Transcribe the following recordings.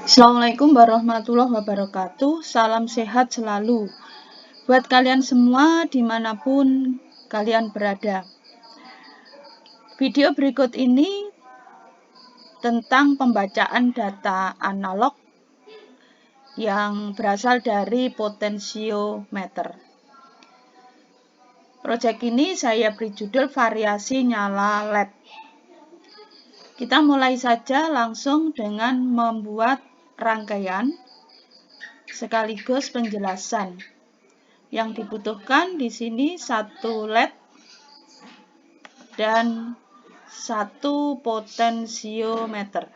Assalamualaikum warahmatullahi wabarakatuh. Salam sehat selalu buat kalian semua dimanapun kalian berada. Video berikut ini tentang pembacaan data analog yang berasal dari potensiometer. Proyek ini saya beri judul variasi nyala LED. Kita mulai saja langsung dengan membuat rangkaian sekaligus penjelasan. Yang dibutuhkan di sini satu LED dan satu potensiometer.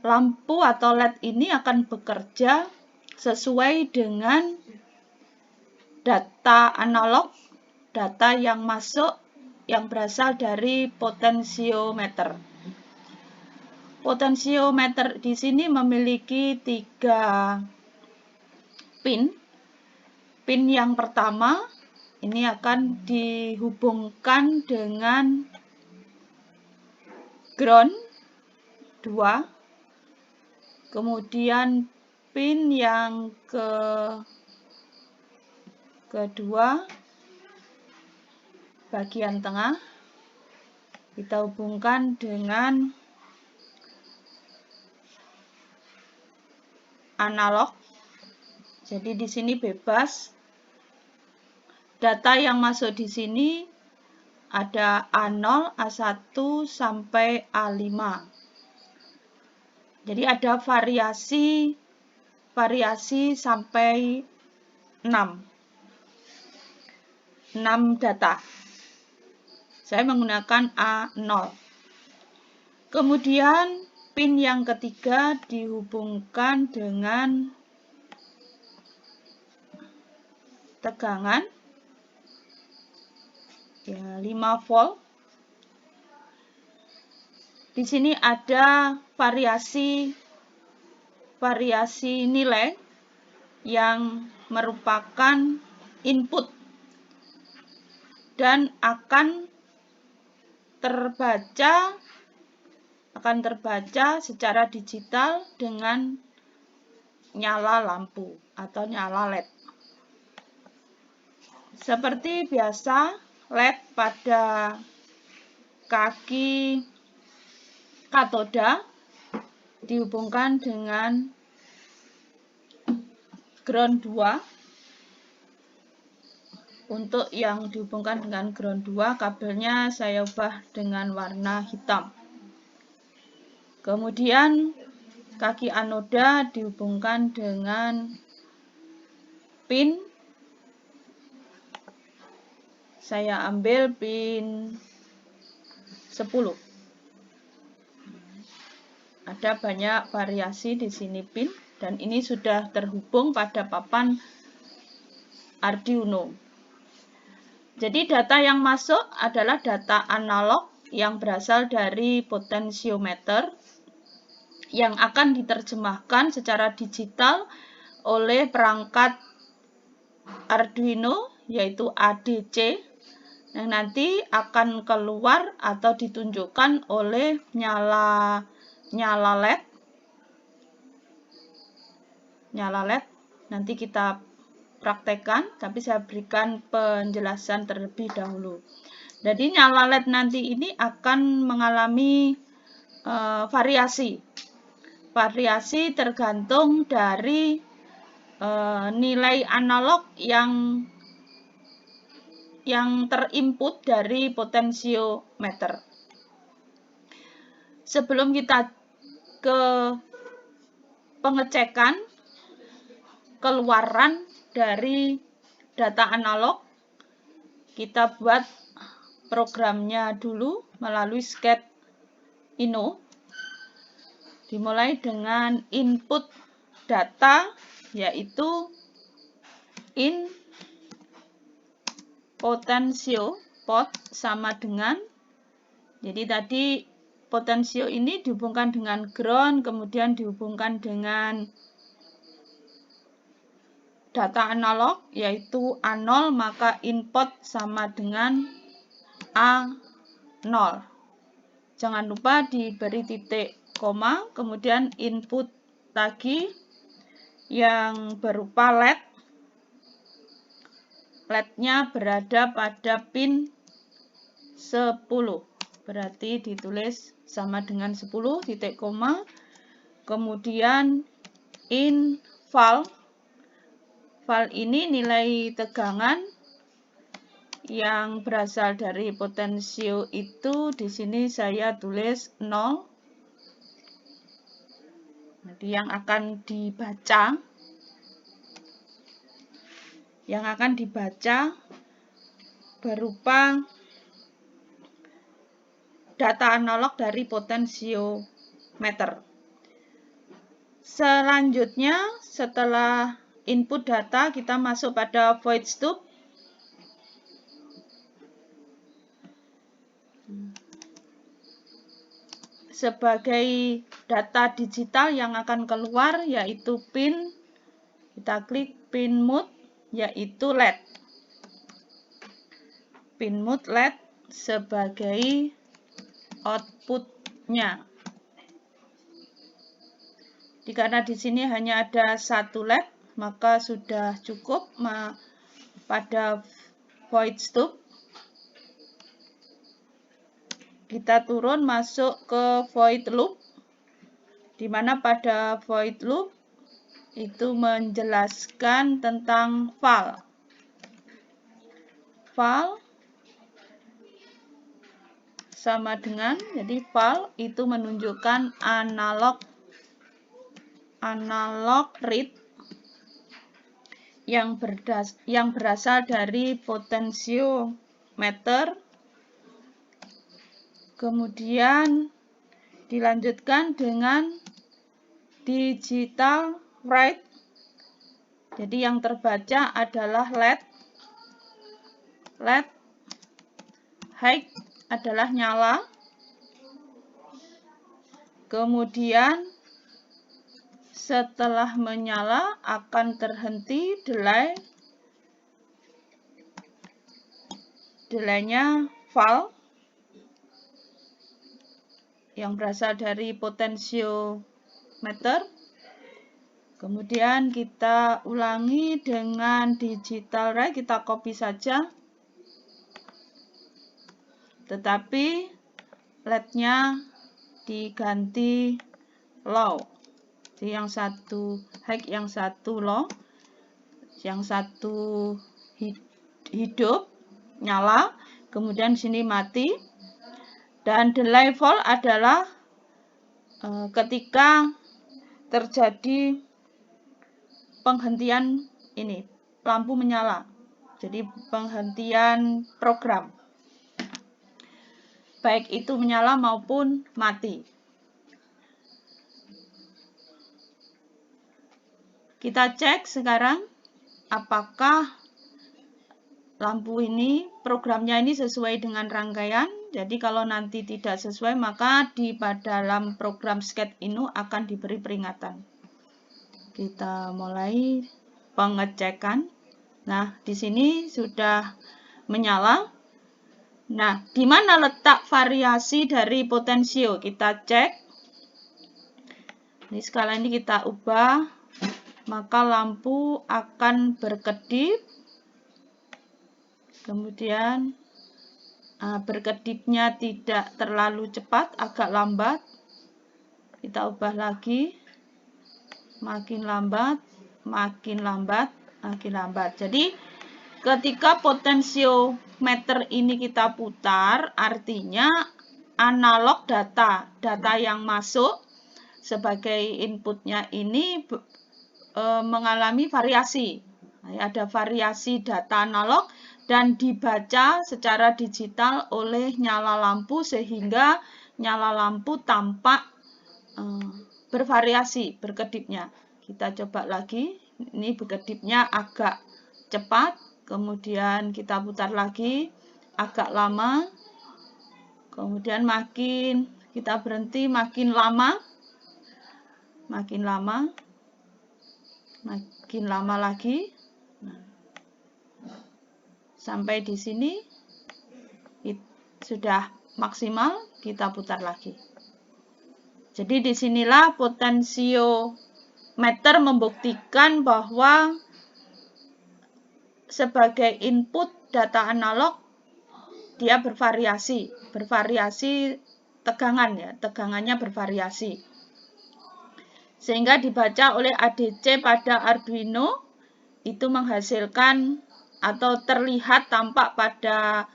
Lampu atau LED ini akan bekerja sesuai dengan data analog, data yang masuk yang berasal dari potensiometer. Potensiometer di sini memiliki 3 pin. Pin yang pertama ini akan dihubungkan dengan ground 2. Kemudian pin yang kedua bagian tengah kita hubungkan dengan analog. Jadi di sini bebas. Data yang masuk di sini ada A0, A1 sampai A5. Jadi ada variasi sampai 6 data. Saya menggunakan A0. Kemudian pin yang ketiga dihubungkan dengan tegangan 5 volt. Di sini ada variasi nilai yang merupakan input dan akan terbaca secara digital dengan nyala lampu atau nyala LED. Seperti biasa, LED pada kaki katoda dihubungkan dengan ground 2. Untuk yang dihubungkan dengan ground 2, kabelnya saya ubah dengan warna hitam. Kemudian kaki anoda dihubungkan dengan pin. Saya ambil pin 10. Ada banyak variasi di sini pin dan ini sudah terhubung pada papan Arduino. Jadi data yang masuk adalah data analog yang berasal dari potensiometer yang akan diterjemahkan secara digital oleh perangkat Arduino yaitu ADC yang nanti akan keluar atau ditunjukkan oleh nyala LED. Nyala LED nanti kita praktekkan, tapi saya berikan penjelasan terlebih dahulu. Jadi nyala LED nanti ini akan mengalami variasi tergantung dari nilai analog yang terinput dari potensiometer. Sebelum kita ke pengecekan keluaran dari data analog, kita buat programnya dulu melalui SketIno. Dimulai dengan input data yaitu in potensio pot sama dengan, jadi tadi potensio ini dihubungkan dengan ground, kemudian dihubungkan dengan data analog yaitu A0, maka input sama dengan A0. Jangan lupa diberi titik koma, kemudian input lagi yang berupa LED. LED-nya berada pada pin 10. Berarti ditulis sama dengan 10 titik koma. Kemudian in val. Val ini nilai tegangan yang berasal dari potensio itu di sini saya tulis 0. Jadi yang akan dibaca berupa data analog dari potensiometer. Selanjutnya, setelah input data, kita masuk pada void stub. Sebagai data digital yang akan keluar yaitu pin, kita klik pin mode yaitu LED. Pin mode LED sebagai outputnya. Karena di sini hanya ada satu LED, maka sudah cukup pada void stub. Kita turun masuk ke void loop, di mana pada void loop itu menjelaskan tentang val. Val sama dengan, jadi val itu menunjukkan analog read yang berasal dari potensiometer. Kemudian dilanjutkan dengan digital write. Jadi yang terbaca adalah LED. LED high adalah nyala. Kemudian setelah menyala akan terhenti delay. Delaynya val yang berasal dari potensiometer. Kemudian kita ulangi dengan digital write, kita copy saja. Tetapi LED-nya diganti low. Jadi yang satu high, yang satu low. Yang satu hidup, nyala. Kemudian sini mati. Dan delay val adalah ketika terjadi penghentian ini, lampu menyala. Jadi penghentian program. Baik itu menyala maupun mati. Kita cek sekarang apakah lampu ini, programnya ini sesuai dengan rangkaian. Jadi kalau nanti tidak sesuai, maka di dalam program SCAD ini akan diberi peringatan. Kita mulai pengecekan. Nah, di sini sudah menyala. Nah, di mana letak variasi dari potensio? Kita cek. Ini skala ini kita ubah, maka lampu akan berkedip. Kemudian berkedipnya tidak terlalu cepat, agak lambat. Kita ubah lagi. Makin lambat, makin lambat, makin lambat. Jadi ketika potensiometer ini kita putar, artinya analog data yang masuk sebagai inputnya ini mengalami variasi. Ada variasi data analog dan dibaca secara digital oleh nyala lampu sehingga nyala lampu tampak bervariasi berkedipnya. Kita coba lagi. Ini berkedipnya agak cepat. Kemudian kita putar lagi, agak lama. Kemudian makin kita berhenti, makin lama. Makin lama. Makin lama lagi. Sampai di sini sudah maksimal, kita putar lagi. Jadi disinilah potensiometer membuktikan bahwa sebagai input data analog dia bervariasi tegangan ya, tegangannya bervariasi. Sehingga dibaca oleh ADC pada Arduino itu menghasilkan atau terlihat tampak pada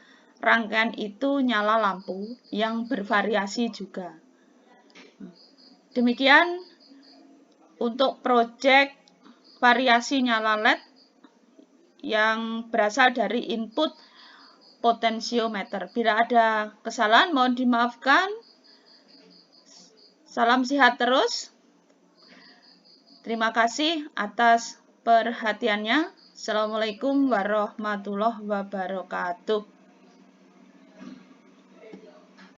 rangkaian itu nyala lampu yang bervariasi juga. Demikian untuk proyek variasi nyala LED yang berasal dari input potensiometer. Bila ada kesalahan mohon dimaafkan. Salam sehat terus. Terima kasih atas perhatiannya. Assalamualaikum warahmatullahi wabarakatuh.